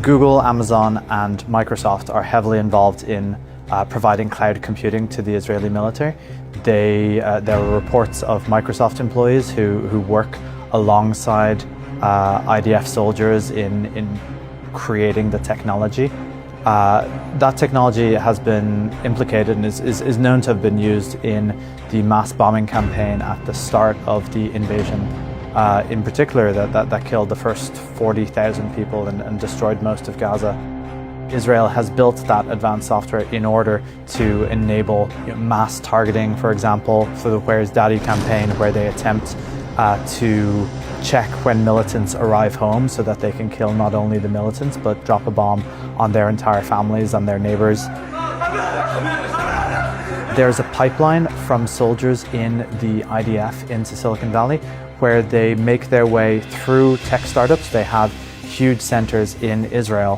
Google, Amazon, and Microsoft are heavily involved in providing cloud computing to the Israeli military. There are reports of Microsoft employees who work alongside IDF soldiers in creating the technology. That technology has been implicated and is known to have been used in the mass bombing campaign at the start of the invasion. In particular, that killed the first 40,000 people and destroyed most of Gaza. Israel has built that advanced software in order to enable mass targeting, for example, for the Where's Daddy campaign, where they attempt to check when militants arrive home so that they can kill not only the militants but drop a bomb on their entire families, on their neighbors. There's a pipeline from soldiers in the IDF into Silicon Valley where they make their way through tech startups. They have huge centers in Israel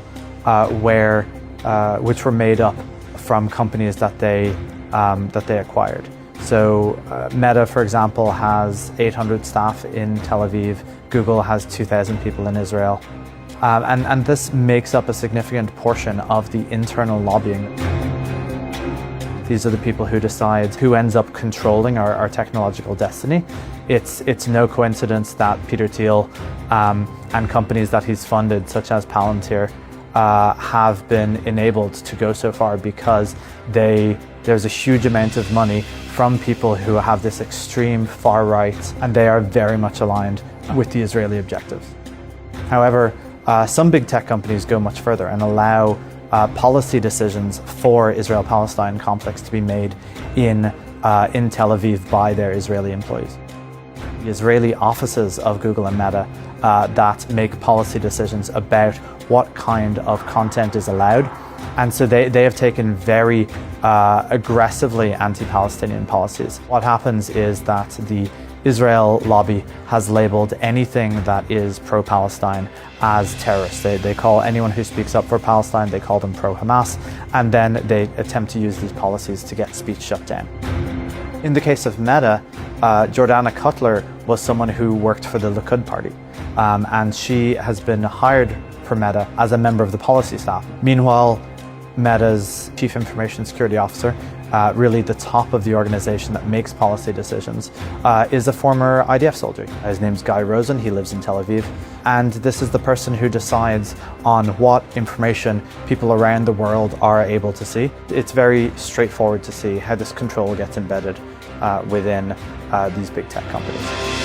which were made up from companies that they acquired. So Meta, for example, has 800 staff in Tel Aviv. Google has 2,000 people in Israel. And this makes up a significant portion of the internal lobbying. These are the people who decide who ends up controlling our technological destiny. It's no coincidence that Peter Thiel and companies that he's funded, such as Palantir, have been enabled to go so far because there's a huge amount of money from people who have this extreme far right, and they are very much aligned with the Israeli objectives. However, some big tech companies go much further and allow policy decisions for Israel-Palestine conflicts to be made in Tel Aviv by their Israeli employees. The Israeli offices of Google and Meta that make policy decisions about what kind of content is allowed. And so they have taken very aggressively anti-Palestinian policies. What happens is that the Israel lobby has labeled anything that is pro-Palestine as terrorists. They call anyone who speaks up for Palestine, they call them pro-Hamas, and then they attempt to use these policies to get speech shut down. In the case of Meta, Jordana Cutler was someone who worked for the Likud party, and she has been hired for Meta as a member of the policy staff. Meanwhile, Meta's chief information security officer, really the top of the organization that makes policy decisions, is a former IDF soldier. His name's Guy Rosen, he lives in Tel Aviv, and this is the person who decides on what information people around the world are able to see. It's very straightforward to see how this control gets embedded within these big tech companies.